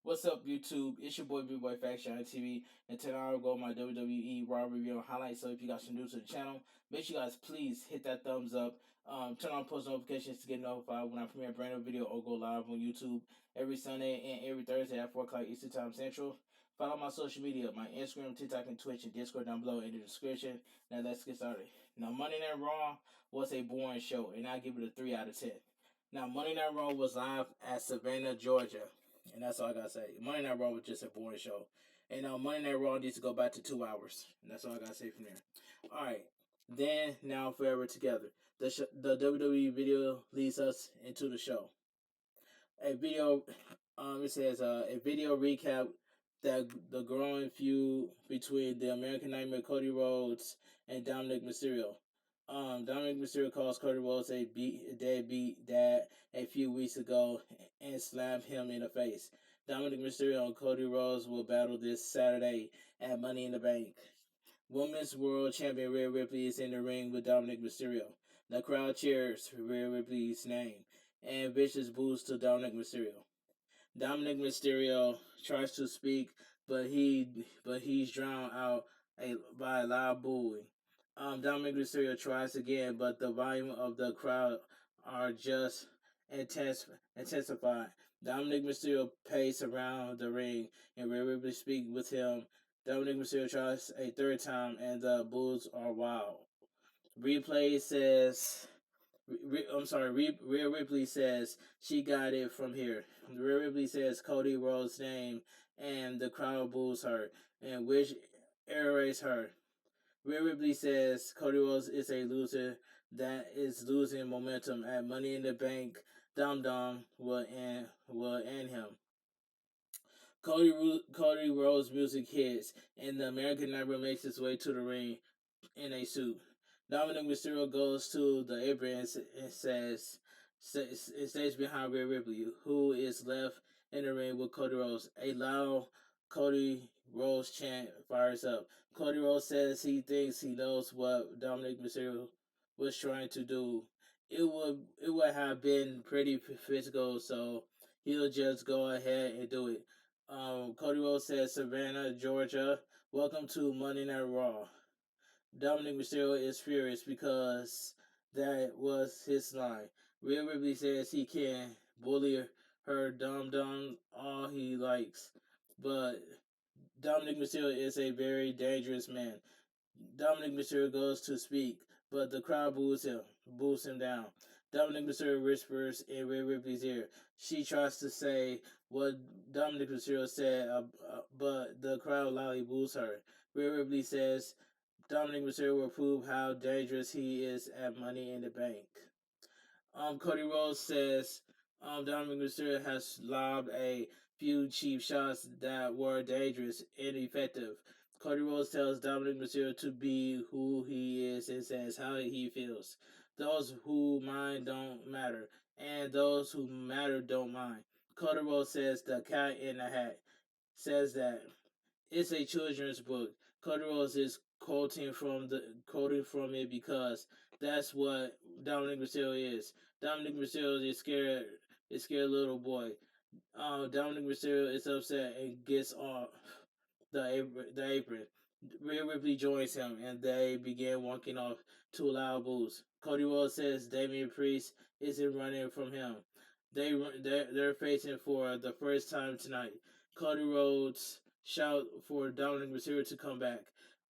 What's up, YouTube? It's your boy, bigboyfactsjonnytv, and tonight I'll go over my WWE RAW review and highlights. So if you guys are new to the channel, make sure you guys please hit that thumbs up. Turn on post notifications to get notified when I premiere a brand new video or go live on YouTube every Sunday and every Thursday at 4 o'clock Eastern Time Central. Follow my social media, my Instagram, TikTok, and Twitch, and Discord down below in the description. Now let's get started. Now, Monday Night Raw was a boring show, and I give it a 3 out of 10. Now, Monday Night Raw was live at Savannah, Georgia. And that's all I gotta say. Monday Night Raw was just a boring show. And Monday Night Raw needs to go back to 2 hours. And that's all I gotta say from there. Alright. Then, now, Forever Together. The WWE video leads us into the show. A video, it says, a video recap that the growing feud between the American Nightmare Cody Rhodes and Dominic Mysterio. Dominic Mysterio calls Cody Rhodes a deadbeat dad a few weeks ago and slapped him in the face. Dominic Mysterio and Cody Rhodes will battle this Saturday at Money in the Bank. Women's World Champion Rhea Ripley is in the ring with Dominic Mysterio. The crowd cheers Rhea Ripley's name and vicious boos to Dominic Mysterio. Dominic Mysterio tries to speak, but he's drowned out by loud booing. Dominic Mysterio tries again, but the volume of the crowd are just intensified. Dominic Mysterio paces around the ring and Rhea Ripley speaks with him. Dominic Mysterio tries a third time, and the boos are wild. Replay says Rhea Ripley says she got it from here. Rhea Ripley says Cody Rhodes' name, and the crowd boos her, and which irritates her. Rhea Ripley says Cody Rhodes is a loser that is losing momentum at Money in the Bank. Dum Dum will end him. Cody Rhodes' music hits, and the American Nightmare makes his way to the ring in a suit. Dominic Mysterio goes to the apron and stays behind Rhea Ripley, who is left in the ring with Cody Rhodes. A loud Cody Rhodes chant fires up. Cody Rhodes says he thinks he knows what Dominic Mysterio was trying to do. It would have been pretty physical, so he'll just go ahead and do it. Cody Rhodes says, Savannah, Georgia, welcome to Monday Night Raw. Dominic Mysterio is furious because that was his line. Rhea Ripley says he can bully her dumb all he likes, but Dominic Mysterio is a very dangerous man. Dominic Mysterio goes to speak, but the crowd boos him down. Dominic Mysterio whispers in Rhea Ripley's ear. She tries to say what Dominic Mysterio said, but the crowd loudly boos her. Rhea Ripley says Dominic Mysterio will prove how dangerous he is at Money in the Bank. Cody Rhodes says Dominic Mysterio has lobbed a few cheap shots that were dangerous and effective. Cody Rhodes tells Dominic Mysterio to be who he is and says how he feels. Those who mind don't matter, and those who matter don't mind. Cody Rhodes says the cat in the hat says that it's a children's book. Cody Rhodes is quoting from it because that's what Dominic Mysterio is. Dominic Mysterio is scared little boy. Dominic Mysterio is upset and gets off the apron. Rhea Ripley joins him, and they begin walking off to loud boos. Cody Rhodes says Damian Priest isn't running from him. They're facing for the first time tonight. Cody Rhodes shout for Dominic Mysterio to come back.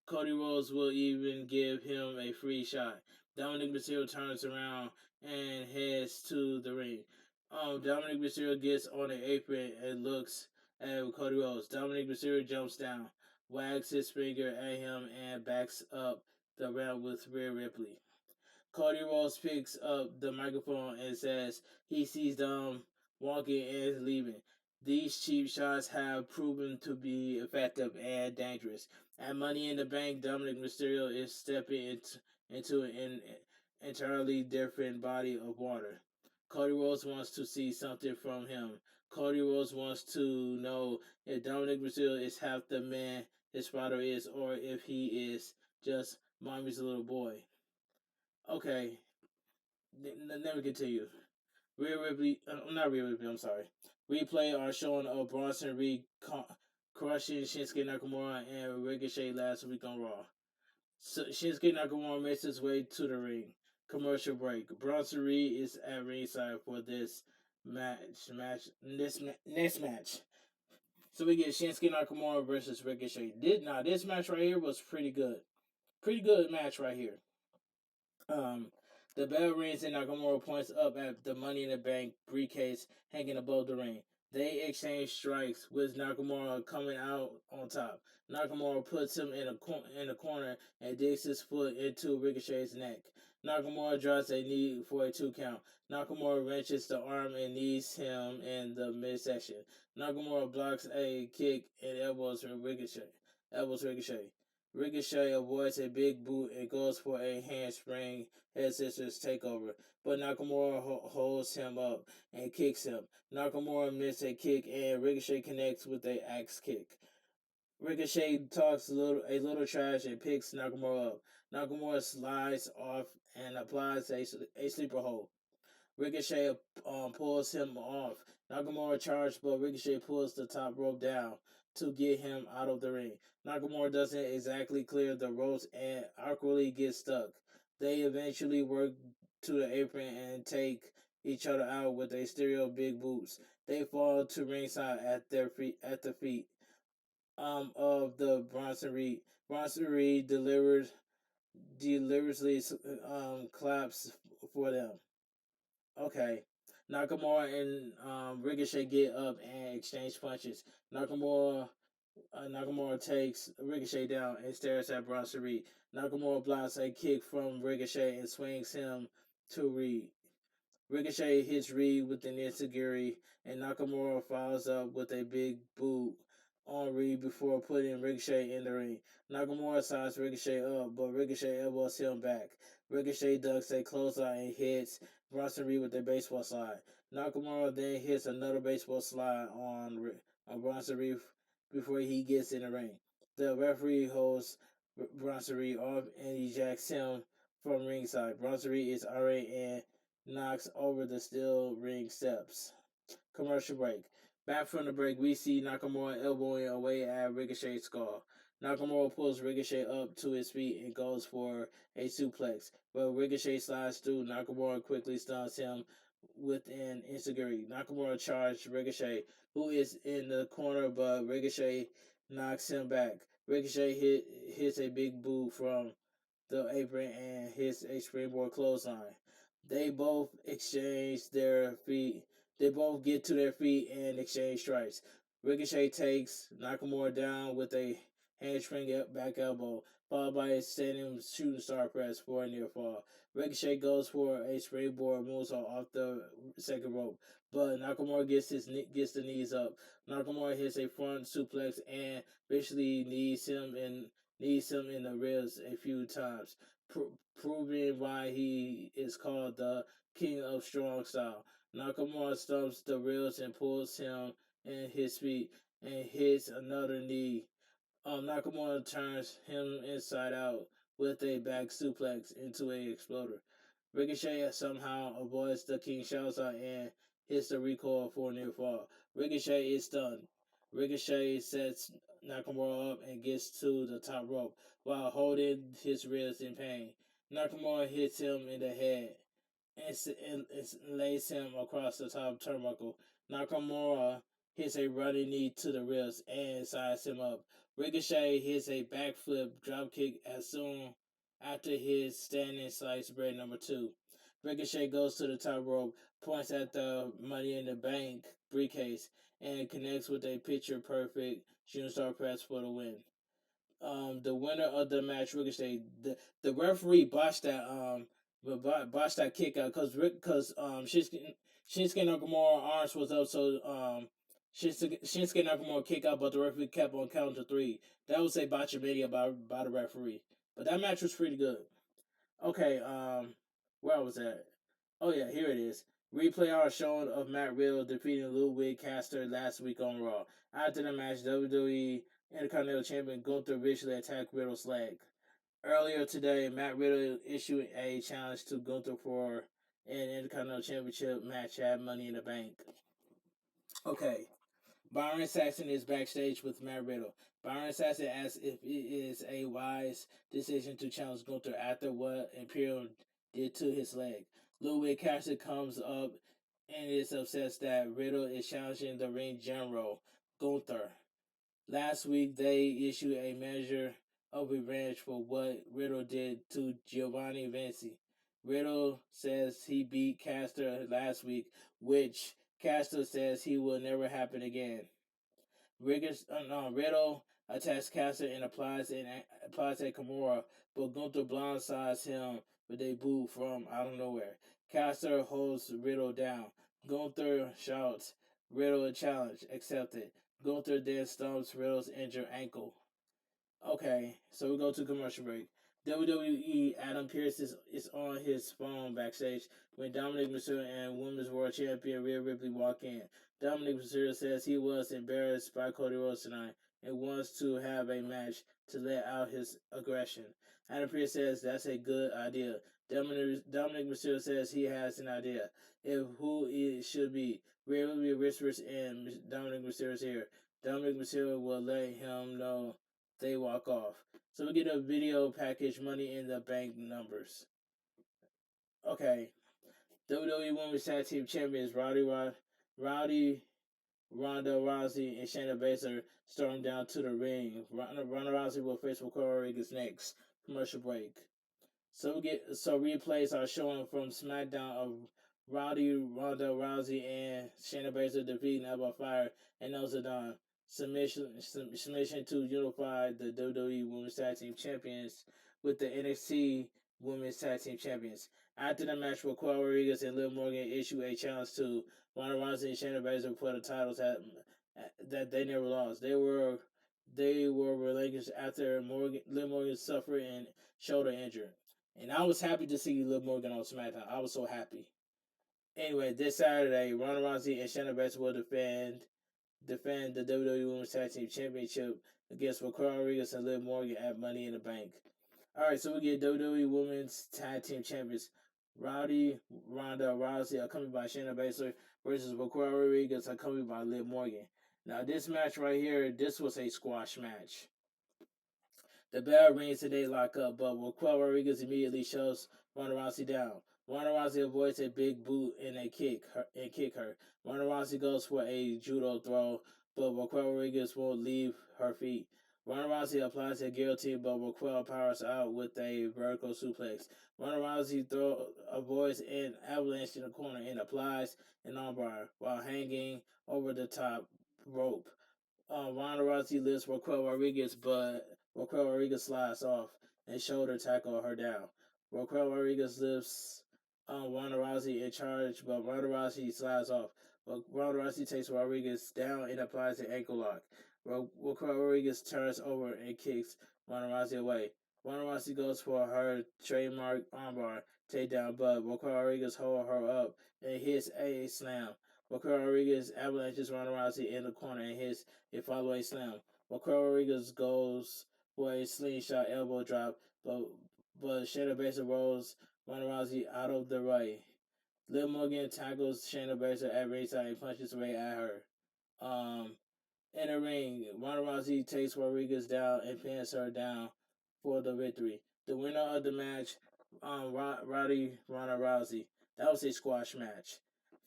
Cody Rhodes will even give him a free shot. Dominic Mysterio turns around and heads to the ring. Dominic Mysterio gets on the apron and looks at Cody Rhodes. Dominic Mysterio jumps down, wags his finger at him, and backs up the ramp with Rhea Ripley. Cody Rhodes picks up the microphone and says he sees them walking and leaving. These cheap shots have proven to be effective and dangerous. At Money in the Bank, Dominic Mysterio is stepping into an entirely different body of water. Cody Rhodes wants to see something from him. Cody Rhodes wants to know if Dominic Mysterio is half the man his father is, or if he is just mommy's little boy. Okay, let me continue. Rhea Ripley, not Rhea Ripley, I'm sorry. Replay are showing Bronson Reed crushing Shinsuke Nakamura and Ricochet last week on Raw. So Shinsuke Nakamura makes his way to the ring. Commercial break. Bronson Reed is at ringside for this next match. So we get Shinsuke Nakamura versus Ricochet. This match right here was pretty good. Pretty good match right here. The bell rings and Nakamura points up at the Money in the Bank briefcase hanging above the ring. They exchange strikes with Nakamura coming out on top. Nakamura puts him in a corner and digs his foot into Ricochet's neck. Nakamura drops a knee for a 2 count. Nakamura wrenches the arm and knees him in the midsection. Nakamura blocks a kick and elbows Ricochet. Ricochet avoids a big boot and goes for a handspring head scissors takeover, but Nakamura holds him up and kicks him. Nakamura misses a kick and Ricochet connects with a axe kick. Ricochet talks a little trash and picks Nakamura up. Nakamura slides off and applies a sleeper hold. Ricochet pulls him off. Nakamura charges, but Ricochet pulls the top rope down to get him out of the ring. Nakamura doesn't exactly clear the ropes and awkwardly gets stuck. They eventually work to the apron and take each other out with a stereo big boots. They fall to ringside at the feet of the Bronson Reed. Bronson Reed deliberately claps for them. Okay. Nakamura and Ricochet get up and exchange punches. Nakamura takes Ricochet down and stares at Bronson Reed. Nakamura blocks a kick from Ricochet and swings him to Reed. Ricochet hits Reed with an enziguri, and Nakamura follows up with a big boot on Reed before putting Ricochet in the ring. Nakamura signs Ricochet up, but Ricochet elbows him back. Ricochet ducks a clothesline and hits Bronson Reed with a baseball slide. Nakamura then hits another baseball slide on Bronson Reed before he gets in the ring. The referee holds Bronson Reed off and ejects him from ringside. Bronson Reed is already in, knocks over the steel ring steps. Commercial break. Back from the break, we see Nakamura elbowing away at Ricochet's skull. Nakamura pulls Ricochet up to his feet and goes for a suplex, but Ricochet slides through. Nakamura quickly stuns him with an enziguri. Nakamura charges Ricochet, who is in the corner, but Ricochet knocks him back. Ricochet hits a big boot from the apron and hits a springboard clothesline. They both exchange their feet. They both get to their feet and exchange strikes. Ricochet takes Nakamura down with a handspring back elbow, followed by a standing shooting star press for a near fall. Ricochet goes for a springboard moonsault off the second rope, but Nakamura gets the knees up. Nakamura hits a front suplex and visually knees him in the ribs a few times, proving why he is called the King of Strong Style. Nakamura stumps the ribs and pulls him in his feet and hits another knee. Nakamura turns him inside out with a back suplex into a exploder. Ricochet somehow avoids the King shouts out and hits the recoil for a near fall. Ricochet is stunned. Ricochet sets Nakamura up and gets to the top rope while holding his wrist in pain. Nakamura hits him in the head and lays him across the top turnbuckle. Nakamura hits a running knee to the ribs and sides him up. Ricochet hits a backflip dropkick as soon after his standing sliced bread number 2. Ricochet goes to the top rope, points at the Money in the Bank briefcase, and connects with a picture perfect shooting star press for the win. The winner of the match, Ricochet. The referee botched that kick out because Shinsuke Nakamura arms was up, so Shinsuke Nakamura kick out, but the referee kept on counting to 3. That was a botchamania by the referee, but that match was pretty good. Okay, where I was at? Oh yeah, here it is. Replay our showing of Matt Riddle defeating Ludwig Caster last week on Raw. After the match, WWE Intercontinental Champion Gunther visually attacked Riddle's leg. Earlier today, Matt Riddle issued a challenge to Gunther for an Intercontinental Championship match at Money in the Bank. Okay. Byron Saxton is backstage with Matt Riddle. Byron Saxton asks if it is a wise decision to challenge Gunther after what Imperial did to his leg. Ludwig Cassidy comes up and is upset that Riddle is challenging the ring general, Gunther. Last week, they issued a measure of revenge for what Riddle did to Giovanni Vinci. Riddle says he beat Caster last week, which Caster says he will never happen again. Riddle attacks Caster and applies a Kimura, but Gunther blindsides him with a boot from out of nowhere. Caster holds Riddle down. Gunther shouts, "Riddle a challenge, accepted." Gunther then stomps Riddle's injured ankle. Okay, so we go to commercial break. WWE Adam Pearce is on his phone backstage when Dominic Mysterio and Women's World Champion Rhea Ripley walk in. Dominic Mysterio says he was embarrassed by Cody Rhodes tonight and wants to have a match to let out his aggression. Adam Pearce says that's a good idea. Dominic Mysterio says he has an idea of who it should be. Rhea Ripley whispers in Dominic Mysterio's ear. Dominic Mysterio will let him know they walk off. So we get a video package, Money in the Bank numbers. Okay. WWE Women's Tag Team Champions Rowdy, Ronda Rousey, and Shayna Baszler storm down to the ring. Ronda Rousey will face Raquel Rodriguez next. Commercial break. So replays are showing from SmackDown of Ronda Rousey and Shayna Baszler defeating Alba Fire and Elza submission to unify the WWE Women's Tag Team Champions with the NXT Women's Tag Team Champions. After the match, Raquel Rodriguez and Liv Morgan issue a challenge to Ronda Rousey and Shayna Baszler for the titles that they never lost. They were relinquished after Liv Morgan suffered a shoulder injury. And I was happy to see Liv Morgan on SmackDown. I was so happy. Anyway, this Saturday, Ronda Rousey and Shayna Baszler will defend the WWE Women's Tag Team Championship against Raquel Rodriguez and Liv Morgan at Money in the Bank. All right, so we get WWE Women's Tag Team Champions Ronda Rousey, accompanied by Shayna Baszler, versus Raquel Rodriguez, accompanied by Liv Morgan. Now, this match right here, this was a squash match. The bell rings and they lock up, but Raquel Rodriguez immediately shoves Ronda Rousey down. Ronda Rousey avoids a big boot and kick her. Ronda Rousey goes for a judo throw, but Raquel Rodriguez won't leave her feet. Ronda Rousey applies a guillotine, but Raquel powers out with a vertical suplex. Ronda Rousey avoids an avalanche in the corner and applies an armbar while hanging over the top rope. Ronda Rousey lifts Raquel Rodriguez, but Raquel Rodriguez slides off and shoulder tackle her down. Raquel Rodriguez lifts Ronda Rousey in charge, but Ronda Rousey slides off. But Ronda Rousey takes Rodriguez down and applies an ankle lock. Raquel Rodriguez turns over and kicks Ronda Rousey away. Ronda Rousey goes for her trademark armbar takedown, but Raquel Rodriguez holds her up and hits a slam. Raquel Rodriguez avalanches Ronda Rousey in the corner and hits a follow-away slam. Raquel Rodriguez goes for a slingshot elbow drop, but Shayna Baszler rolls Ronda Rousey out of the way. Liv Morgan tackles Shayna Baszler at ringside and punches away at her. In the ring, Ronda Rousey takes Rodriguez down and pins her down for the victory. The winner of the match, Ronda Rousey. That was a squash match.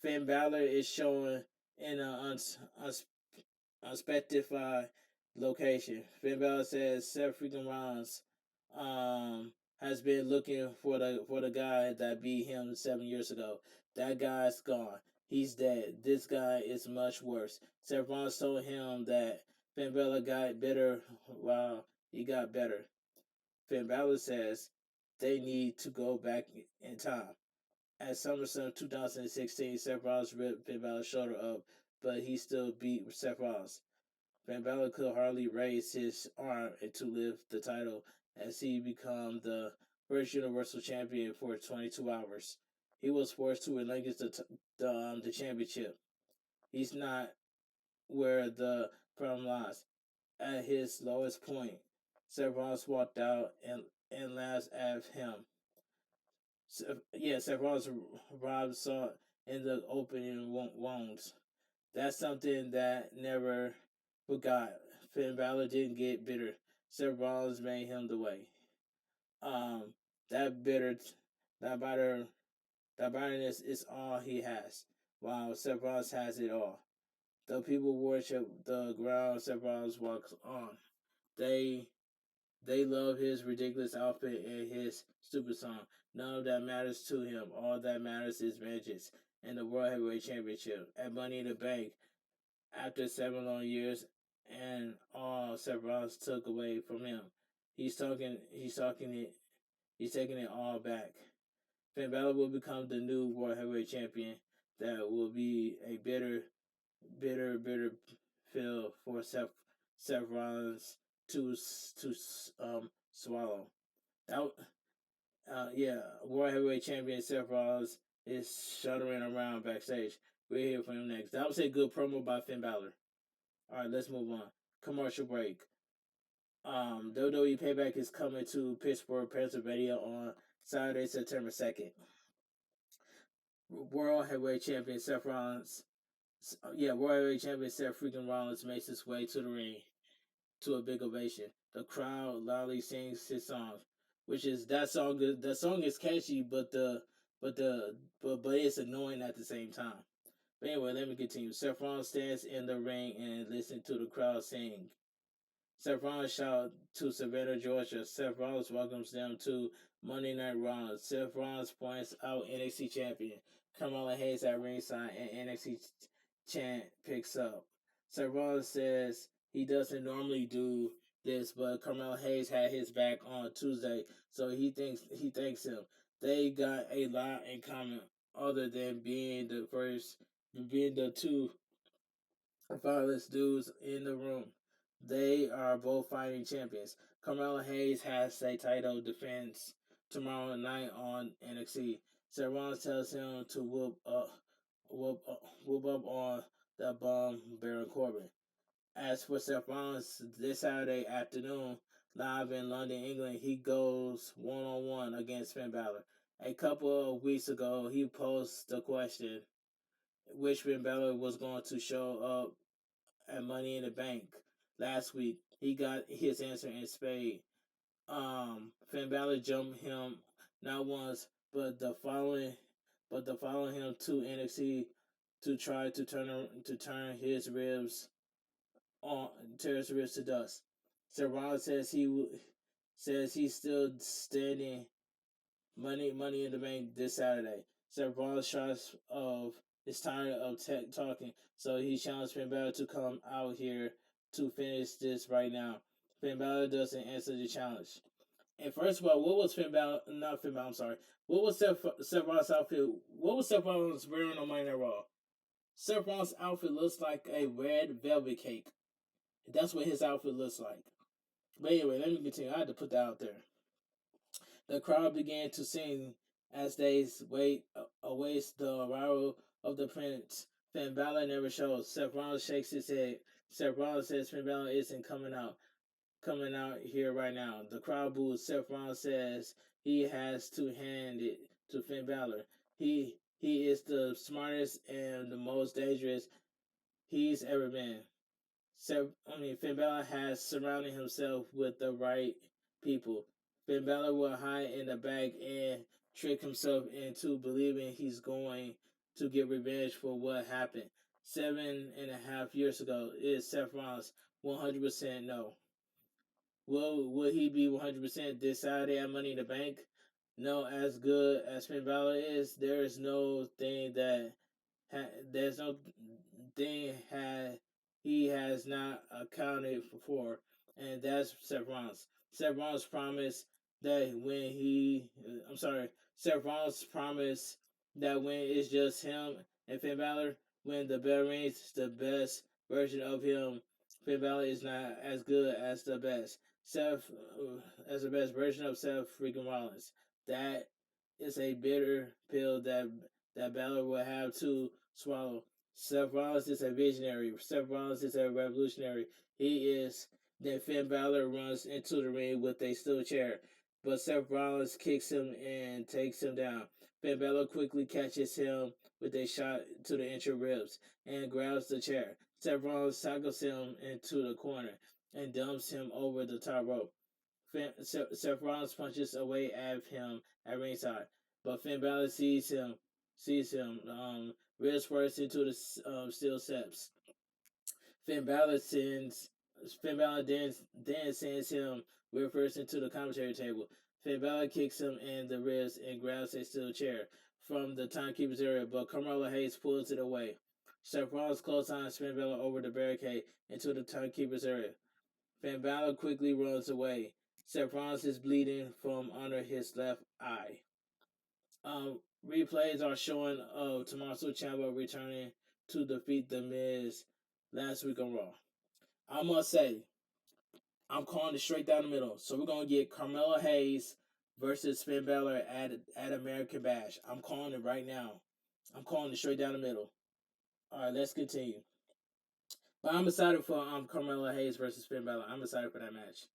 Finn Balor is showing in an unspecified location. Finn Balor says Seth freaking Rollins has been looking for the guy that beat him 7 years ago. That guy's gone. He's dead. This guy is much worse. Seth Rollins told him that Finn Balor got better while he got better. Finn Balor says they need to go back in time. At SummerSlam 2016, Seth Rollins ripped Finn Balor's shoulder up, but he still beat Seth Rollins. Finn Balor could hardly raise his arm to lift the title as he became the first Universal Champion for 22 hours. He was forced to relinquish the championship. He's not where the problem lies. At his lowest point, Seth Rollins walked out and laughed at him. Seth Rollins robbed salt in the opening wounds. That's something that never forgot. Finn Balor didn't get bitter. Seth Rollins made him the way. Um, that bitter, that bitter, that bitterness is all he has. While Seth Rollins has it all. The people worship the ground Seth Rollins walks on. They they love his ridiculous outfit and his stupid song. None of that matters to him. All that matters is vengeance and the World Heavyweight Championship at Money in the Bank. After 7 long years and all Seth Rollins took away from him, he's taking it all back. Finn Balor will become the new World Heavyweight Champion. That will be a bitter feel for Seth Rollins to swallow. That yeah, World Heavyweight Champion Seth Rollins is shuddering around backstage. We'll hear from him next. That was a good promo by Finn Balor. All right, let's move on. Commercial break. WWE Payback is coming to Pittsburgh, Pennsylvania on Saturday, September 2nd. World Heavyweight Champion Seth Rollins, World Heavyweight Champion Seth freaking Rollins makes his way to the ring to a big ovation. The crowd loudly sings his song, which is that song. The song is catchy, but it's annoying at the same time. But anyway, let me continue. Seth Rollins stands in the ring and listens to the crowd sing. Seth Rollins shout to Savannah, Georgia. Seth Rollins welcomes them to Monday Night Raw. Seth Rollins points out NXT champion Carmelo Hayes at ringside, and NXT chant picks up. Seth Rollins says he doesn't normally do this, but Carmelo Hayes had his back on Tuesday, so he thanks him. They got a lot in common, other than being the two fatherless dudes in the room. They are both fighting champions. Carmelo Hayes has a title defense tomorrow night on NXT. Seth Rollins tells him to whoop up on the bum Baron Corbin. As for Seth Rollins, this Saturday afternoon, live in London, England, he goes one-on-one against Finn Balor. A couple of weeks ago, he posed the question which Finn Balor was going to show up at Money in the Bank last week. He got his answer in spade. Finn Balor jumped him not once, but the following him to NXT to try to turn his ribs on tear his ribs to dust. Seth Rollins says he's still standing Money in the Bank this Saturday. Seth Rollins is tired of talking, so he challenged Finn Balor to come out here to finish this right now. Finn Balor doesn't answer the challenge. And first of all, what was Finn Balor? Not Finn Balor. I'm sorry. What was Seth Rollins' outfit? What was Seth Rollins wearing on Monday Night Raw? Seth Rollins' outfit looks like a red velvet cake. That's what his outfit looks like. But anyway, let me continue. I had to put that out there. The crowd began to sing as they awaits the arrival of the prince. Finn Balor never shows. Seth Rollins shakes his head. Seth Rollins says Finn Balor isn't coming out here right now. The crowd boos. Seth Rollins says he has to hand it to Finn Balor. He is the smartest and the most dangerous he's ever been. Finn Balor has surrounded himself with the right people. Finn Balor will hide in the back and trick himself into believing he's going to get revenge for what happened 7.5 years ago. Is Seth Rollins 100% no? Will he be 100% this Saturday at Money in the Bank? No, as good as Finn Balor is, there is no thing that there's no thing he has not accounted for, and that's Seth Rollins. Seth Rollins promised that when he, I'm sorry, Seth Rollins promised that when it's just him and Finn Balor, when the bell rings, the best version of him, Finn Balor is not as good as the best. As the best version of Seth freaking Rollins. That is a bitter pill that Balor will have to swallow. Seth Rollins is a visionary. Seth Rollins is a revolutionary. He is. Then Finn Balor runs into the ring with a steel chair, but Seth Rollins kicks him and takes him down. Finn Balor quickly catches him with a shot to the injured ribs and grabs the chair. Seth Rollins tackles him into the corner and dumps him over the top rope. Seth Rollins punches away at him at ringside, but Finn Balor sees him, ribs first into the steel steps. Finn Balor sends Finn Balor then sends him reverse into the commentary table. Finn Balor kicks him in the ribs and grabs a steel chair from the timekeeper's area, but Carmelo Hayes pulls it away. Seth Rollins clotheslines Finn Balor over the barricade into the timekeeper's area. Finn Balor quickly runs away. Seth Rollins is bleeding from under his left eye. Replays are showing of Tommaso Ciampa returning to defeat The Miz last week on Raw. I must say, I'm calling it straight down the middle. So we're gonna get Carmelo Hayes versus Finn Balor at American Bash. I'm calling it right now. I'm calling it straight down the middle. All right, let's continue. But I'm excited for Carmelo Hayes versus Finn Balor. I'm excited for that match.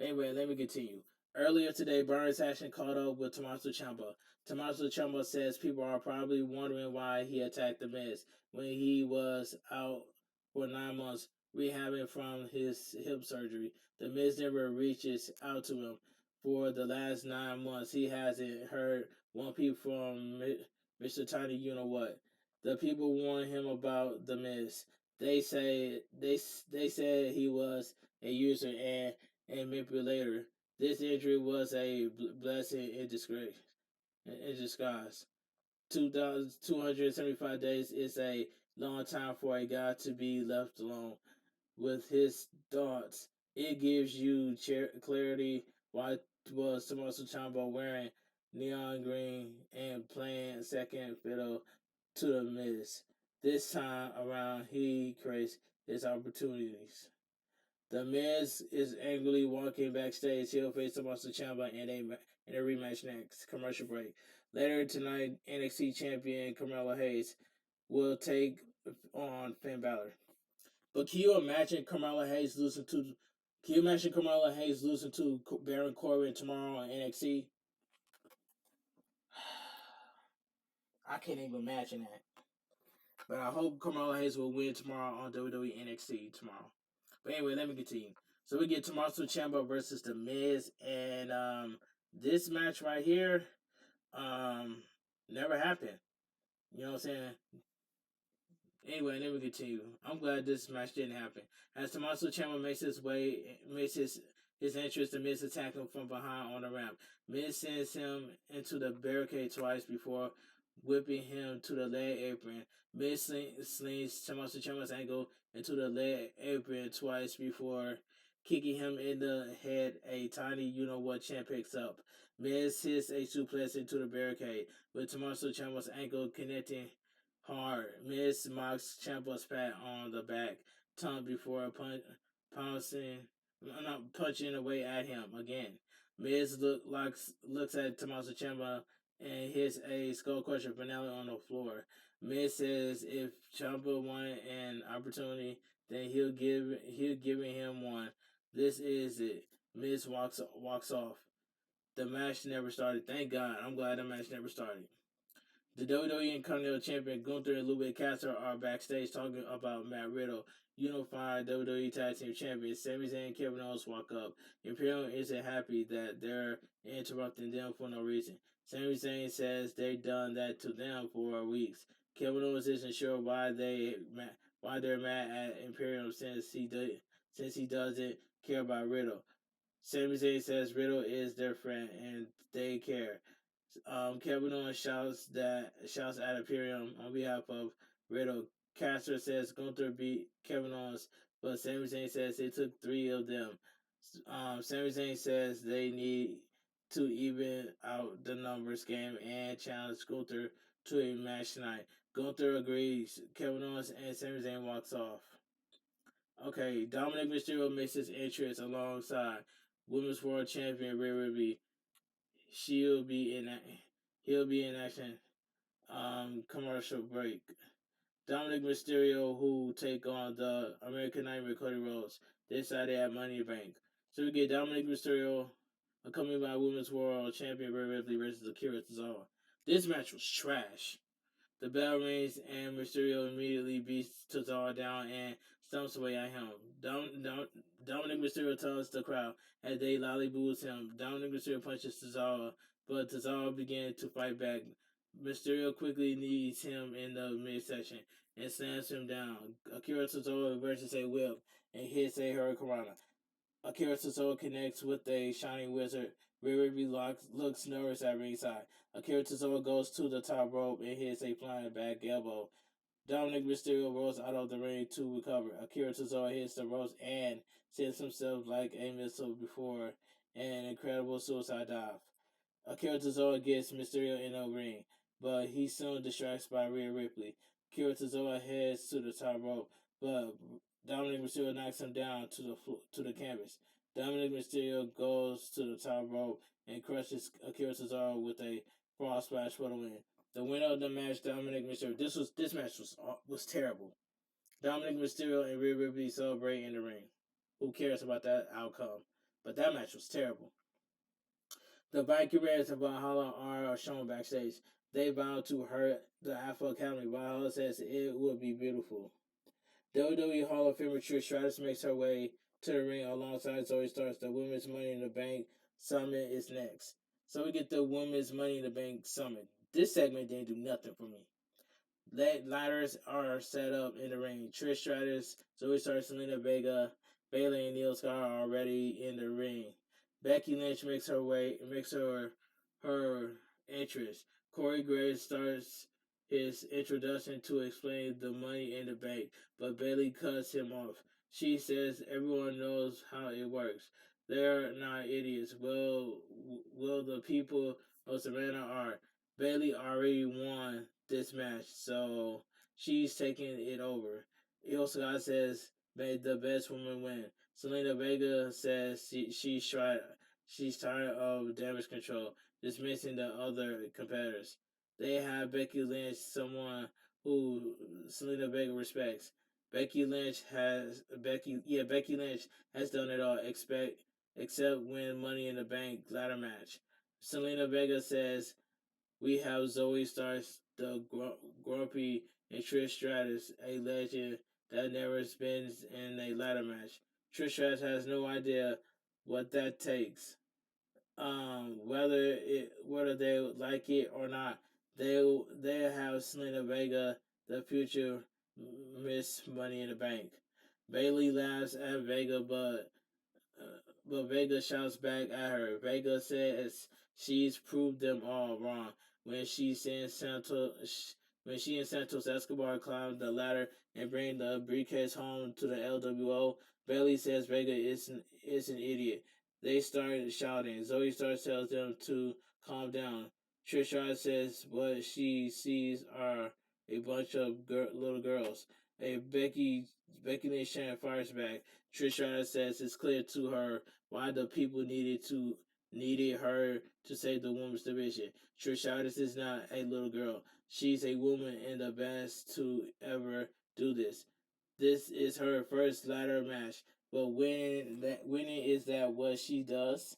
Anyway, let me continue. Earlier today, Burns actually caught up with Tommaso Ciampa. Tommaso Ciampa says people are probably wondering why he attacked The Miz when he was out for 9 months rehabbing from his hip surgery. The Miz never reaches out to him. For the last 9 months, he hasn't heard one peep from Mr. Tiny You Know What. The people warn him about The Miz. They said he was a user and a manipulator. This injury was a blessing in disguise. 275 days is a long time for a guy to be left alone with his thoughts. It gives you clarity. Why was Tommaso Ciampa wearing neon green and playing second fiddle to The Miz? This time around, he creates his opportunities. The Miz is angrily walking backstage. He'll face Tommaso Ciampa in a rematch next. Commercial break. Later tonight, NXT champion Carmelo Hayes will take on Finn Balor. But can you imagine Carmelo Hayes losing to? Can you imagine Carmelo Hayes losing to Baron Corbin tomorrow on NXT? I can't even imagine that. But I hope Carmelo Hayes will win tomorrow on WWE NXT tomorrow. But anyway, let me continue. So we get Tommaso Ciampa versus The Miz, and this match right here, never happened. You know what I'm saying? Anyway, let me continue. I'm glad this match didn't happen. As Tommaso Ciampa makes his entrance, The Miz attack him from behind on the ramp. Miz sends him into the barricade twice before whipping him to the leg apron. Miz slings Tommaso Ciampa's ankle into the leg apron twice before kicking him in the head. A tiny you-know-what champ picks up. Miz hits a suplex into the barricade with Tommaso Ciampa's ankle connecting hard. Miz mocks Ciampa's pat on the back tongue before punching away at him again. Miz looks at Tommaso Ciampa and hits a skull crusher finale on the floor. Miz says if Ciampa wanted an opportunity, then he'll give him one. This is it. Miz walks off. The match never started. Thank God. I'm glad the match never started. The WWE Intercontinental Champion Gunther and Ludwig Kaiser are backstage talking about Matt Riddle unifying WWE Tag Team Champions. Sami Zayn and Kevin Owens walk up. Imperium isn't happy that they're interrupting them for no reason. Sami Zayn says they've done that to them for weeks. Kevin Owens isn't sure why they're mad at Imperium since he doesn't care about Riddle. Sami Zayn says Riddle is their friend and they care. Kevin Owens shouts at Imperium on behalf of Riddle. Caster says Gunther beat Kevin Owens, but Sami Zayn says it took 3 of them. Sami Zayn says they need to even out the numbers game and challenge Gunther to a match tonight. Gunther agrees. Kevin Owens and Sami Zayn walks off. Okay, Dominic Mysterio makes his entrance alongside Women's World Champion Rhea Ripley. He'll be in action. Commercial break. Dominic Mysterio, who take on the American Nightmare Cody Rhodes this Saturday at Money in the Bank. So we get Dominic Mysterio accompanied by Women's World Champion Rhea Ripley versus Akira Tozawa. This match was trash. The bell rings and Mysterio immediately beats Cesaro down and stomps away at him. Dominic Mysterio tells the crowd as they lollyboos him. Dominic Mysterio punches Cesaro, but Cesaro begins to fight back. Mysterio quickly knees him in the midsection and slams him down. Akira Cesaro reverses a whip and hits a hurricanrana. Akira Tozawa connects with a shining wizard. Rhea Ripley looks nervous at ringside. Akira Tozawa goes to the top rope and hits a flying back elbow. Dominic Mysterio rolls out of the ring to recover. Akira Tozawa hits the ropes and sends himself like a missile before an incredible suicide dive. Akira Tozawa gets Mysterio in the ring, but he's soon distracted by Rhea Ripley. Akira Tozawa heads to the top rope, but Dominic Mysterio knocks him down to the canvas. Dominic Mysterio goes to the top rope and crushes Akira Tozawa with a frog splash for the win. The winner of the match, Dominic Mysterio. This match was terrible. Dominic Mysterio and Rhea Ripley celebrate in the ring. Who cares about that outcome? But that match was terrible. The Viking Raiders and Valhalla are shown backstage. They vow to hurt the Alpha Academy. Valhalla says it would be beautiful. WWE Hall of Famer Trish Stratus makes her way to the ring alongside Zoe Starks. The Women's Money in the Bank Summit is next. So we get the Women's Money in the Bank Summit. This segment didn't do nothing for me. Ladders are set up in the ring. Trish Stratus, Zoe Starks, Selena Vega, Bayley, and Neil Scott are already in the ring. Becky Lynch makes her entrance. Corey Graves starts his introduction to explain the Money in the Bank, but Bayley cuts him off. She says everyone knows how it works. They're not idiots. Will the people of Savannah are. Bayley already won this match, so she's taking it over. Io Scott says, "May the best woman win." Selena Vega says she's tired of damage control, dismissing the other competitors. They have Becky Lynch, someone who Selena Vega respects. Becky Lynch has done it all, except win Money in the Bank ladder match. Selena Vega says we have Zoe Starks, the grumpy, and Trish Stratus, a legend that never spins in a ladder match. Trish Stratus has no idea what that takes. Whether they like it or not, they have Selena Vega, the future Miss Money in the Bank. Bayley laughs at Vega, but Vega shouts back at her. Vega says she's proved them all wrong when when she and Santos Escobar climb the ladder and bring the briefcase home to the LWO. Bayley says Vega is an idiot. They start shouting. Zoe starts tells them to calm down. Trish says what she sees are a bunch of little girls. Becky Lynch chant fires back. Trish says it's clear to her why the people needed her to save the women's division. Trish Stratus is not a little girl. She's a woman and the best to ever do this. This is her first ladder match, but winning is that what she does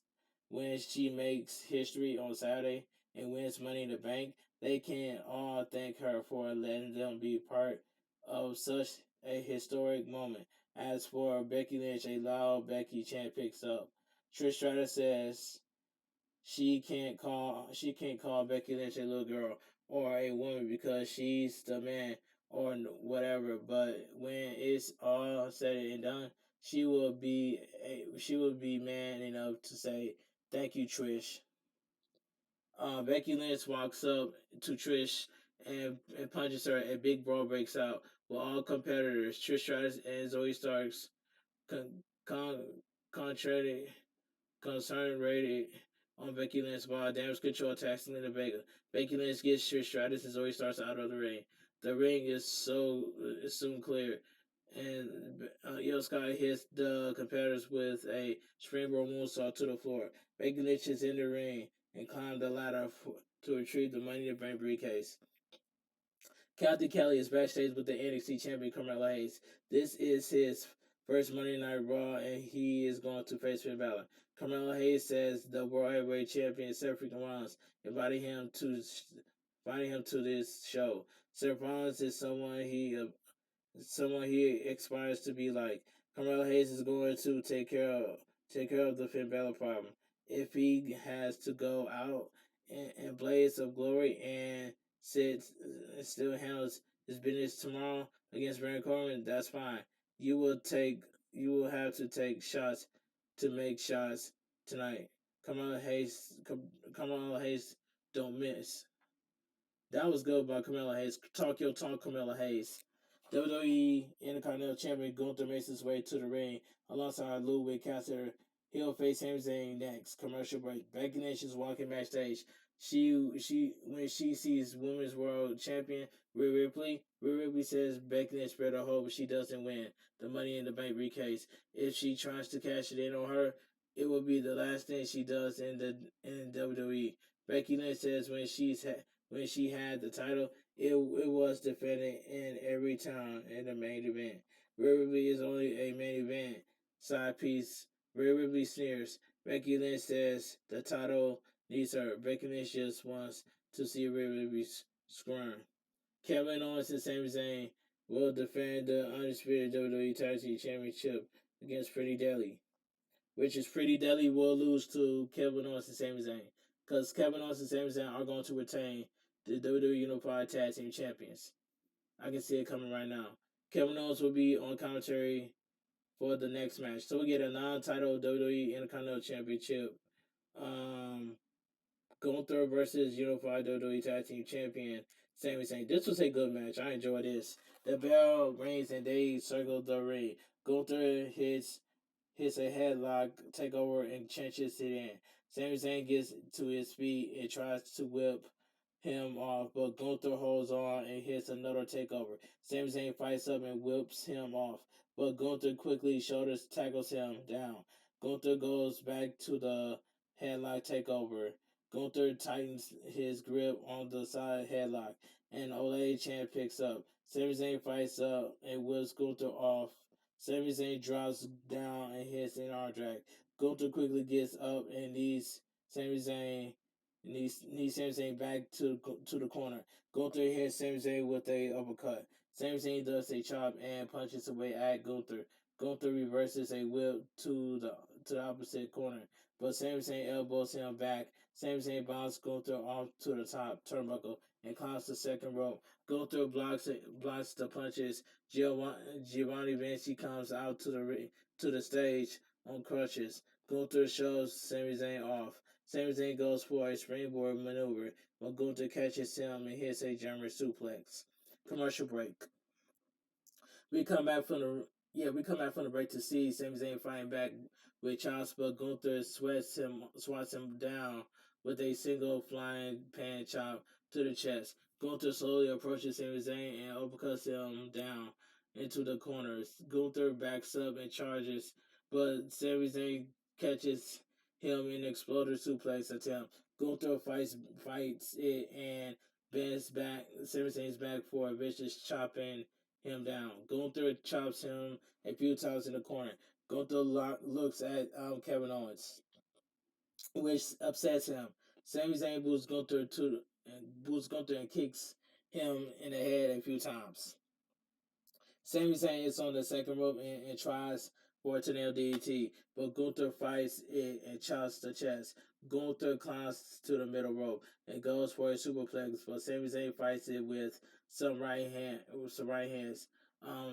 when she makes history on Saturday and wins Money in the Bank. They can all thank her for letting them be part of such a historic moment. As for Becky Lynch, a loud Becky chant picks up. Trish Stratus says she can't call Becky Lynch a little girl or a woman because she's the man or whatever. But when it's all said and done, she will be man enough to say thank you, Trish. Becky Lynch walks up to Trish and punches her. A big brawl breaks out with all competitors. Trish Stratus and Zoe Starks con- con- contrary concentrated on Becky Lynch while damage control attacks Selena Vega. Becky Lynch gets Trish Stratus and Zoe Starks out of the ring. The ring is soon clear, and Io Sky hits the competitors with a springboard moonsault to the floor. Becky Lynch is in the ring and climbs the ladder to retrieve the Money in the Bank briefcase. Kathy Kelly is backstage with the NXT champion Carmelo Hayes. This is his first Monday Night Raw, and he is going to face Finn Balor. Carmelo Hayes says the World Heavyweight Champion Cedric Rollins invited him finding him to this show. Seth Rollins is someone he aspires to be like. Carmelo Hayes is going to take care of the Finn Balor problem. If he has to go out and blaze of glory and sit still handles his business tomorrow against Baron Corbin, that's fine. You will take you will have to take shots to make shots tonight. Carmelo Hayes don't miss. That was good by Carmelo Hayes. Talk your talk, Carmelo Hayes. WWE Intercontinental Champion Gunther makes his way to the ring alongside Ludwig Kaiser. He'll face Sami Zayn next. Commercial break. Becky Lynch is walking backstage. She when she sees Women's World Champion Rhea Ripley says Becky Lynch better hope she doesn't win the Money in the Bank briefcase. If she tries to cash it in on her, it will be the last thing she does in WWE. Becky Lynch says when she had the title, it was defended in every time in the main event. Rhea Ripley is only a main event side piece. Rhea Ripley sneers. Becky Lynch says the title needs her. Becky Lynch just wants to see Rhea Ripley squirm. Kevin Owens and Sami Zayn will defend the undisputed WWE Tag Team Championship against Pretty Deadly, which is Pretty Deadly will lose to Kevin Owens and Sami Zayn, because Kevin Owens and Sami Zayn are going to retain the WWE Unified Tag Team Champions. I can see it coming right now. Kevin Owens will be on commentary for the next match, so we get a non-title WWE Intercontinental Championship. Gunther versus Unified WWE Tag Team Champion Sami Zayn. This was a good match. I enjoyed this. The bell rings and they circle the ring. Gunther hits a headlock takeover and cinches it in. Sami Zayn gets to his feet and tries to whip him off, but Gunther holds on and hits another takeover. Sami Zayn fights up and whips him off, but Gunther quickly shoulders tackles him down. Gunther goes back to the headlock takeover. Gunther tightens his grip on the side headlock, and Ole Chan picks up. Sami Zayn fights up and whips Gunther off. Sami Zayn drops down and hits an arm drag. Gunther quickly gets up and Sami Zayn knees Sami Zayn back to the corner. Gunther hits Sami Zayn with a uppercut. Sami Zayn does a chop and punches away at Gunther. Gunther reverses a whip to the opposite corner, but Sami Zayn elbows him back. Sami Zayn bounces Gunther off to the top turnbuckle and climbs the second rope. Gunther blocks the punches. Giovanni Vinci comes out to the stage on crutches. Gunther shows Sami Zayn off. Sami Zayn goes for a springboard maneuver, but Gunther catches him and hits a German suplex. Commercial break. We come back from the break to see Sami Zayn fighting back with chops, but Gunther swats him down with a single flying pan chop to the chest. Gunther slowly approaches Sami Zayn and uppercuts him down into the corners. Gunther backs up and charges, but Sami Zayn catches him in an exploder suplex attempt. Gunther fights it and bends back Sami Zayn's back for a vicious chopping him down. Gunther chops him a few times in the corner. Gunther looks at Kevin Owens, which upsets him. Sami Zayn boosts Gunther and kicks him in the head a few times. Sami Zayn is on the second rope and tries for a tornado DDT, but Gunther fights it and chops the chest. Gunther climbs to the middle rope and goes for a superplex, but Sami Zayn fights it with some right hands.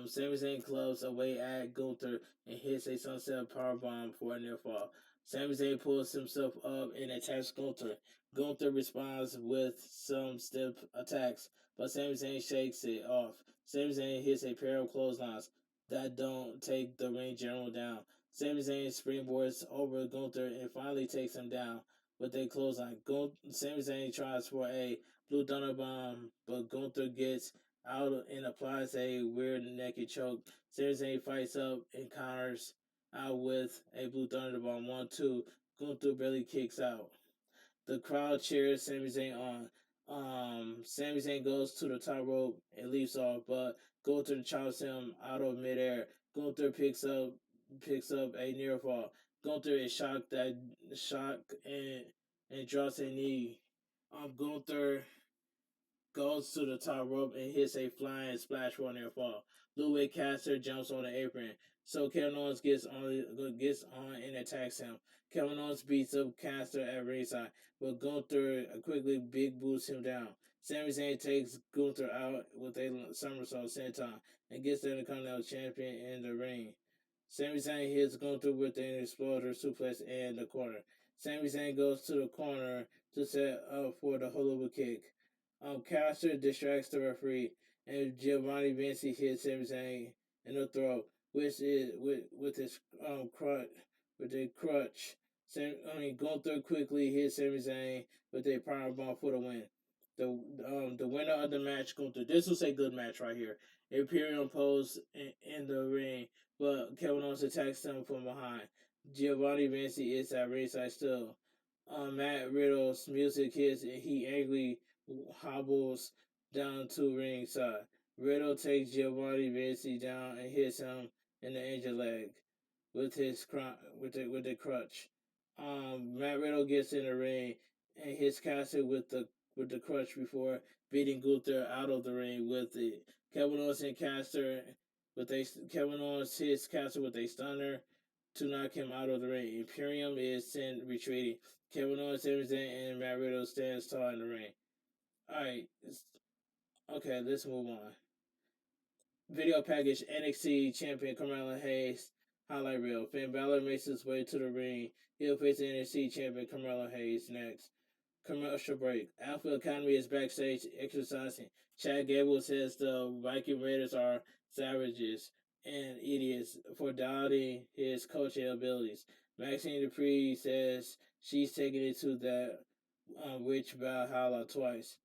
Sami Zayn clubs away at Gunther and hits a sunset powerbomb for a near fall. Sami Zayn pulls himself up and attacks Gunther. Gunther responds with some stiff attacks, but Sami Zayn shakes it off. Sami Zayn hits a pair of clotheslines that don't take the ring general down. Sami Zayn springboards over Gunther and finally takes him down with a clothesline. Sami Zayn tries for a Blue Thunder Bomb, but Gunther gets out and applies a weird naked choke. Sami Zayn fights up and counters out with a Blue Thunder Bomb 1-2. Gunther barely kicks out. The crowd cheers Sami Zayn on. Sami Zayn goes to the top rope and leaps off, but Gunther chops him out of midair. Gunther picks up a near fall. Gunther is shocked and, drops a knee. Gunther goes to the top rope and hits a flying splash for a near fall. Ludwig Caster jumps on the apron, so Kevin Owens gets on and attacks him. Kevin Owens beats up Caster at ringside, but Gunther quickly big boots him down. Sami Zayn takes Gunther out with a somersault senton and gets the Intercontinental Champion in the ring. Sami Zayn hits Gunther with an exploder suplex in the corner. Sami Zayn goes to the corner to set up for the hula kick. Caster distracts the referee, and Giovanni Vinci hits Sami Zayn in the throat, which is with his crutch. With a crutch, Gunther quickly hits Sami Zayn with a powerbomb for the win. The winner of the match, Gunther. This was a good match right here. Imperium pose in the ring, but Kevin Owens attacks him from behind. Giovanni Vinci is at ringside still. Matt Riddle's music hits and he angrily hobbles down to ringside. Riddle takes Giovanni Vinci down and hits him in the injured leg with the crutch. Matt Riddle gets in the ring and hits Caster with the crutch before beating Gunther out of the ring with it. Kevin Owens and Caster Kevin Owens hits Caster with a stunner to knock him out of the ring. Imperium is sent retreating. Kevin Owens, Sami Zayn, and Matt Riddle stands tall in the ring. Alright, okay, let's move on. Video package NXT champion Carmelo Hayes highlight reel. Finn Balor makes his way to the ring. He'll face NXT champion Carmelo Hayes next. Commercial break. Alpha Academy is backstage exercising. Chad Gable says the Viking Raiders are savages and idiots for doubting his coaching abilities. Maxine Dupree says she's taking it to that witch Valhalla twice.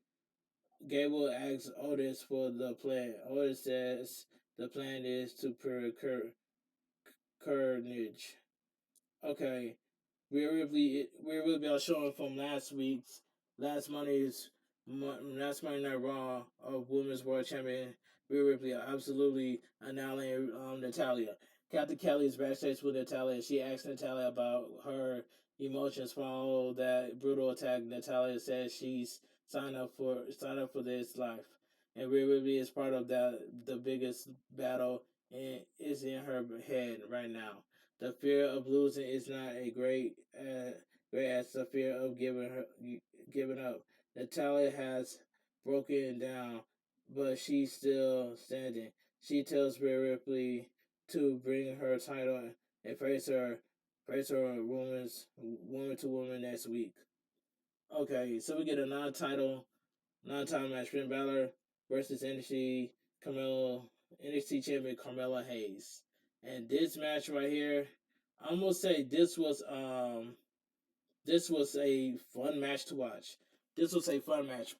Gable asks Otis for the plan. Otis says the plan is to procure carnage. Okay, Rhea Ripley showing from last Monday Night Raw of Women's World Champion Rhea Ripley absolutely annihilating Natalia. Captain Kelly is backstage with Natalia. She asks Natalia about her emotions following that brutal attack. Natalia says she's signed up for this life, and Rhea Ripley is part of the biggest battle and is in her head right now. The fear of losing is not great as the fear of giving up. Natalia has broken down, but she's still standing. She tells Rhea Ripley to bring her title and face her woman to woman next week. Okay, so we get a non-title match: Finn Balor versus NXT champion Carmelo Hayes. And this match right here, I'm gonna say this was a fun match to watch. This was a fun match.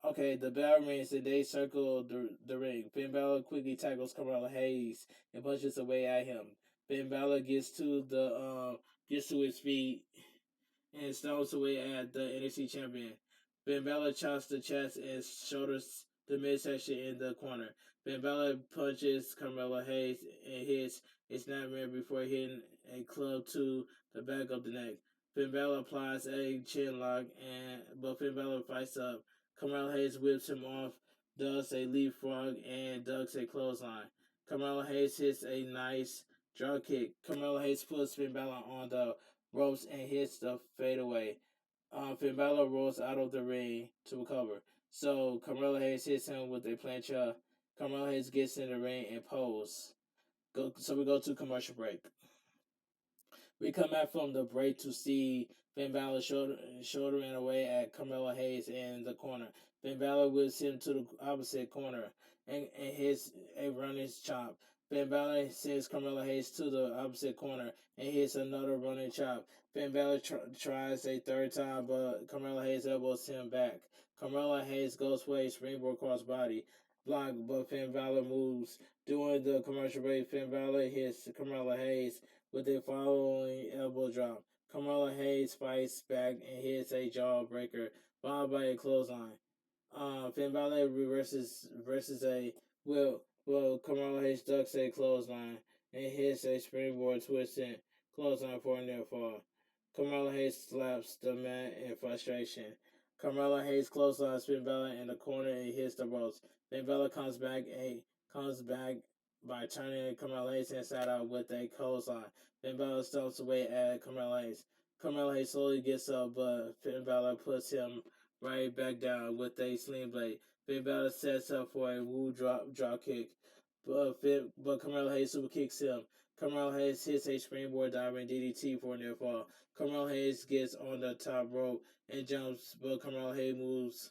Okay, the bell rings and they circle the ring. Finn Balor quickly tackles Carmelo Hayes and punches away at him. Finn Balor gets to his feet and stomps away at the NXT champion. Finn Balor chops the chest and shoulders the midsection in the corner. Finn Balor punches Carmelo Hayes and hits a snapmare before hitting a club to the back of the neck. Finn Balor applies a chin lock, but Finn Balor fights up. Carmelo Hayes whips him off, does a leapfrog, and ducks a clothesline. Carmelo Hayes hits a nice draw kick. Carmelo Hayes puts Finn Balor on the ropes and hits the fadeaway. Finn Balor rolls out of the ring to recover. So Carmelo Hayes hits him with a plancha. Carmelo Hayes gets in the ring and pose. So we go to commercial break. We come back from the break to see Finn Balor shouldering away at Carmelo Hayes in the corner. Finn Balor whips him to the opposite corner and hits a running chop. Finn Balor sends Carmelo Hayes to the opposite corner and hits another running chop. Finn Balor tries a third time, but Carmelo Hayes elbows him back. Carmelo Hayes goes for a springboard crossbody block, but Finn Balor moves. During the commercial break, Finn Balor hits Carmelo Hayes with a following elbow drop. Carmelo Hayes fights back and hits a jawbreaker, followed by a clothesline. Finn Balor versus a Carmelo Hayes ducks a clothesline and hits a springboard twisting clothesline for a near fall. Carmelo Hayes slaps the mat in frustration. Carmelo Hayes clothesline Finn Balor in the corner and hits the ropes. Finn Balor comes back by turning Carmelo Hayes inside out with a clothesline. Finn Balor stomps away at Carmelo Hayes. Carmelo Hayes slowly gets up, but Finn Balor puts him right back down with a sling blade. Finn Balor sets up for a woo drop kick, but Carmelo Hayes super kicks him. Carmelo Hayes hits a springboard diamond DDT for a near fall. Carmelo Hayes gets on the top rope and jumps, but Carmelo Hayes moves.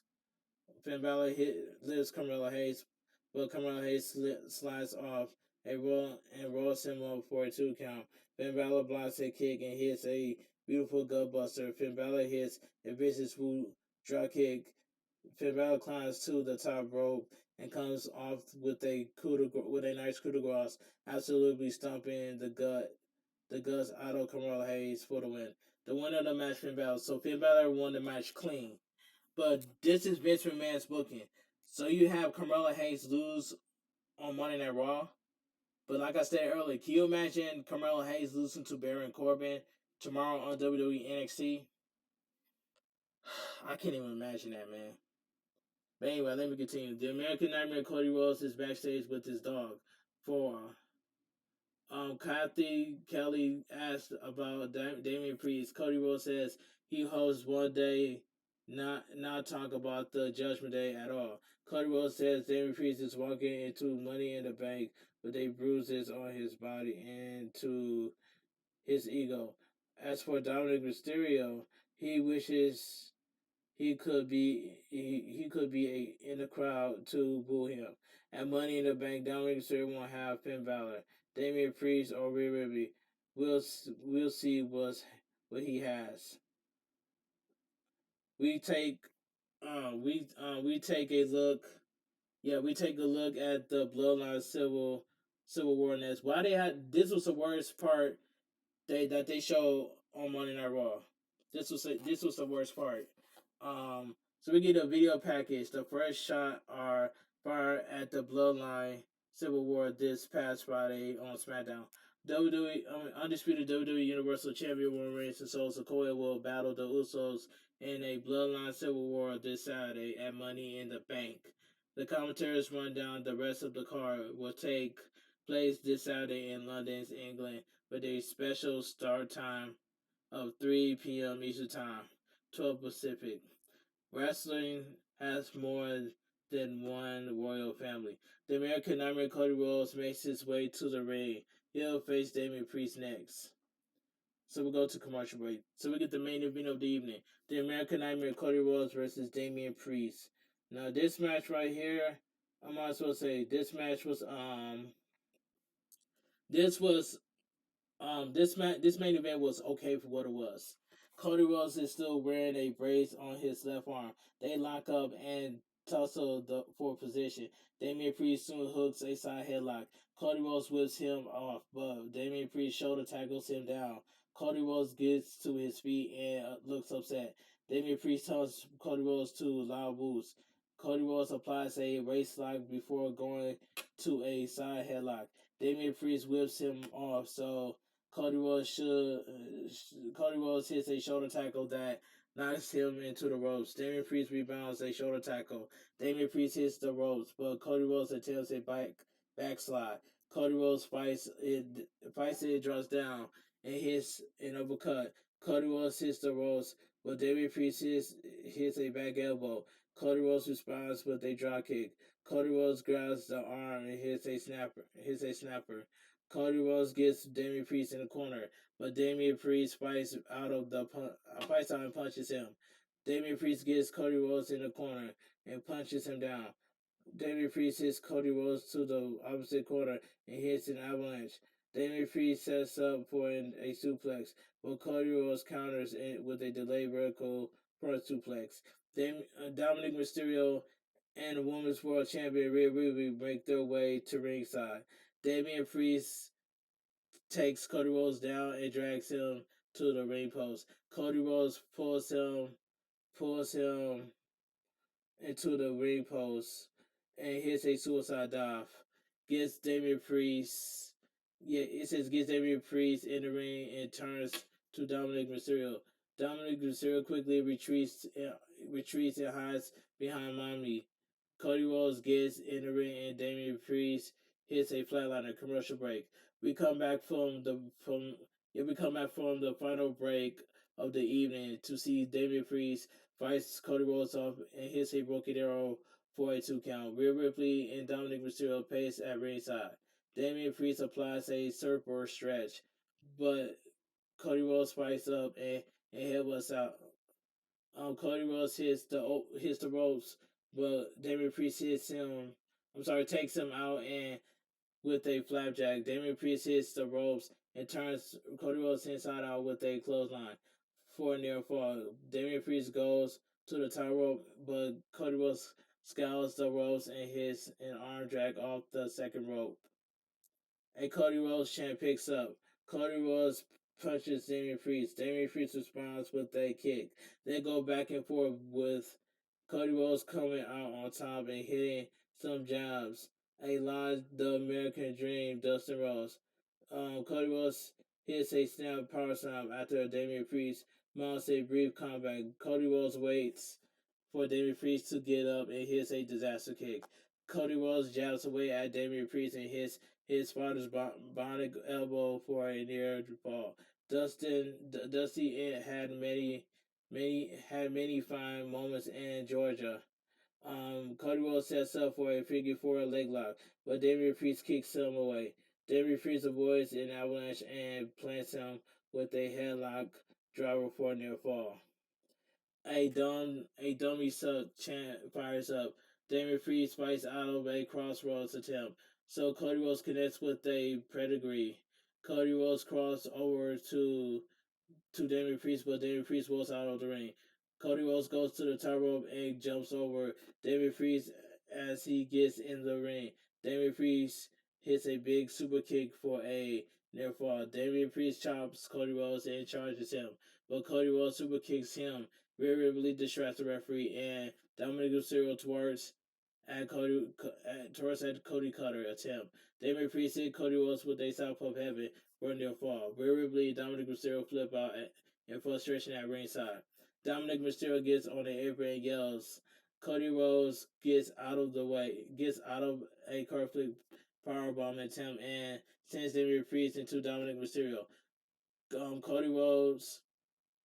Finn Balor lifts Carmelo Hayes, but Carmelo Hayes slides off and rolls him up for a 2 count. Finn Balor blocks a kick and hits a beautiful gut buster. Finn Balor hits a vicious drop kick. Finn Balor climbs to the top rope and comes off with a nice coup de grace, absolutely stomping the guts out of Carmelo Hayes for the win. The winner of the match, Finn Balor. So Finn Balor won the match clean. But this is Vince McMahon's booking. So you have Carmelo Hayes lose on Monday Night Raw. But like I said earlier, can you imagine Carmelo Hayes losing to Baron Corbin tomorrow on WWE NXT? I can't even imagine that, man. But anyway, let me continue. The American Nightmare Cody Rhodes is backstage with his dog. For Kathy Kelly asked about Damian Priest. Cody Rhodes says he hopes one day not talk about the Judgment Day at all. Cody Rhodes says Damian Priest is walking into Money in the Bank with a bruises on his body and to his ego. As for Dominic Mysterio, he wishes he could be in the crowd to boo him. At Money in the Bank, Dominic Mysterio won't have Finn Balor, Damian Priest, or Rhea Ripley. We'll see what he has. We take we take a look. Yeah, we take a look at the Bloodline Civil War next. Why they had this was the worst part that they showed on Monday Night Raw. This was the worst part. So we get a video package. The first shot are fired at the Bloodline Civil War this past Friday on SmackDown. Undisputed WWE Universal Champion Roman Reigns and Solo Sikoa will battle the Usos in a Bloodline Civil War this Saturday at Money in the Bank. The commentators run down the rest of the card will take place this Saturday in London's England with a special start time of 3 p.m. Eastern Time, 12 Pacific. Wrestling has more than one royal family. The American Nightmare Cody Rhodes makes his way to the ring. He'll face Damian Priest next. So we go to commercial break. So we get the main event of the evening. The American Nightmare Cody Rhodes versus Damian Priest. Now this match right here, I might as well say this match was this was this main event was okay for what it was. Cody Rhodes is still wearing a brace on his left arm. They lock up and tussle for position. Damian Priest soon hooks a side headlock. Cody Rhodes whips him off, but Damian Priest shoulder tackles him down. Cody Rhodes gets to his feet and looks upset. Damian Priest tells Cody Rhodes to loud boost. Cody Rhodes applies a waist lock before going to a side headlock. Damian Priest whips him off, so Cody Rhodes hits a shoulder tackle that knocks him into the ropes. Damian Priest rebounds a shoulder tackle. Damian Priest hits the ropes, but Cody Rhodes attempts a backslide. Cody Rhodes fights it, drops down, and hits an uppercut. Cody Rhodes hits the ropes, but Damian Priest hits a back elbow. Cody Rhodes responds with a drop kick. Cody Rhodes grabs the arm and hits a snapper. Cody Rhodes gets Damian Priest in the corner, but Damian Priest fights out and punches him. Damian Priest gets Cody Rhodes in the corner and punches him down. Damian Priest hits Cody Rhodes to the opposite corner and hits an avalanche. Damian Priest sets up for a suplex, but Cody Rhodes counters it with a delayed vertical front suplex. Dominic Mysterio and the Women's World Champion Rhea Ripley make their way to ringside. Damian Priest takes Cody Rhodes down and drags him to the ring post. Cody Rhodes pulls him into the ring post and hits a suicide dive. Gets Damian Priest. Yeah, it says gets Damian Priest in the ring and turns to Dominic Mysterio. Dominic Mysterio quickly retreats retreats and hides behind Mommy. Cody Rhodes gets in the ring and Damian Priest hits a flatliner. Commercial break. We come back from the final break of the evening to see Damian Priest fights Cody Rhodes off and hits a broken arrow for a 2 count. Rhea Ripley and Dominic Mysterio pace at ringside. Damian Priest applies a surfer stretch, but Cody Rhodes fights up and headbutts out. Cody Rhodes hits the ropes, but Damian Priest takes him out and with a flapjack. Damian Priest hits the ropes and turns Cody Rhodes inside out with a clothesline for a near fall. Damian Priest goes to the top rope, but Cody Rhodes scales the ropes and hits an arm drag off the second rope. A Cody Rhodes chant picks up. Cody Rhodes punches Damian Priest. Damian Priest responds with a kick. They go back and forth with Cody Rhodes coming out on top and hitting some jabs. A lot the American Dream, Dustin Rhodes. Cody Rhodes hits a snap power slam after Damian Priest mounts a brief comeback. Cody Rhodes waits for Damian Priest to get up and hits a disaster kick. Cody Rhodes jabs away at Damian Priest and hits his father's bionic elbow for a near fall. Dusty had many fine moments in Georgia. Cody Rhodes sets up for a figure four leg lock, but Damian Priest kicks him away. Damian Priest avoids an avalanche and plants him with a headlock driver for a near fall. A dummy suck chant fires up. Damian Priest fights out of a crossroads attempt, so Cody Rhodes connects with a pedigree. Cody Rhodes crosses over to Damian Priest, but Damian Priest rolls out of the ring. Cody Rhodes goes to the top rope and jumps over Damian Priest as he gets in the ring. Damian Priest hits a big super kick for a near fall. Damian Priest chops Cody Rhodes and charges him, but Cody Rhodes super kicks him. Rhea Ripley distracts the referee, and Dominic Mysterio twerks at Cody Cutter attempt. Damian Priest hit Cody Rhodes with a southpaw heaven for a near fall. Rhea Ripley and Dominic Mysterio flip out in frustration at ringside. Dominic Mysterio gets on the apron and yells. Cody Rhodes gets out of a carflip powerbomb attempt and sends Damian Priest into Dominic Mysterio. Cody Rhodes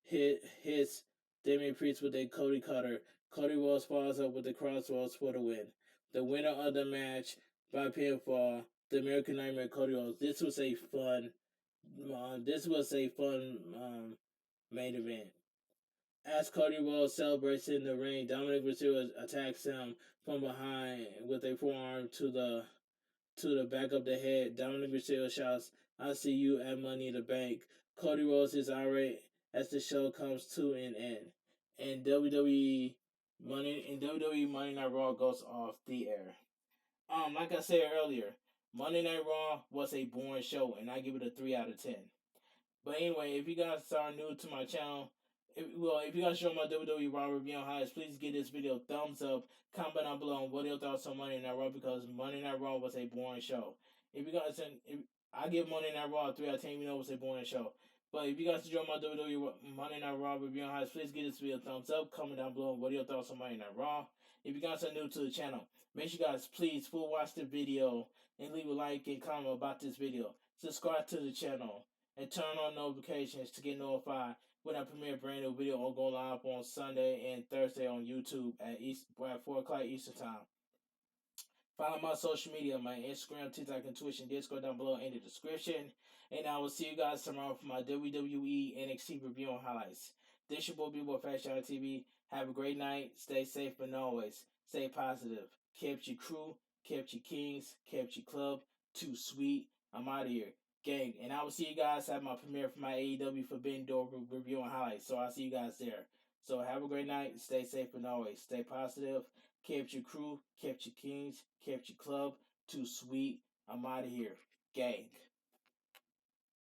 hits Damian Priest with a Cody Cutter. Cody Rhodes follows up with the crossroads for the win. The winner of the match by pinfall, the American Nightmare Cody Rhodes. This was a fun main event. As Cody Rhodes celebrates in the ring, Dominic Mysterio attacks him from behind with a forearm to the back of the head. Dominic Mysterio shouts, "I see you at Money in the Bank." Cody Rhodes is irate as the show comes to an end. And WWE Monday Night Raw goes off the air. Like I said earlier, Monday Night Raw was a boring show, and I give it a 3 out of 10. But anyway, if you guys are new to my channel, if you guys show my WWE Raw review on highlights, please give this video a thumbs up. Comment down below on what your thoughts on Monday Night Raw, because Monday Night Raw was a boring show. If you guys, I give Monday Night Raw a 3 out of 10, even though it was a boring show. But if you guys enjoy my WWE Monday Night Raw review on highlights, please give this video a thumbs up. Comment down below on what your thoughts on Monday Night Raw. If you guys are new to the channel, make sure you guys please full watch the video and leave a like and comment about this video. Subscribe to the channel and turn on notifications to get notified when I premiere a brand new video or go live on Sunday and Thursday on YouTube at 4 o'clock Eastern Time. Follow my social media, my Instagram, TikTok, and Twitch, and Discord down below in the description. And I will see you guys tomorrow for my WWE NXT review and highlights. This your boy, bigboyfactsjonnytv. Have a great night. Stay safe, but always stay positive. Kept your crew, kept your kings, kept your club. Too sweet. I'm out of here. Gang. And I will see you guys at my premiere for my AEW Forbidden Door review and highlights. So I'll see you guys there. So have a great night. Stay safe and always stay positive. Kept your crew, kept your kings, kept your club. Too sweet. I'm out of here. Gang.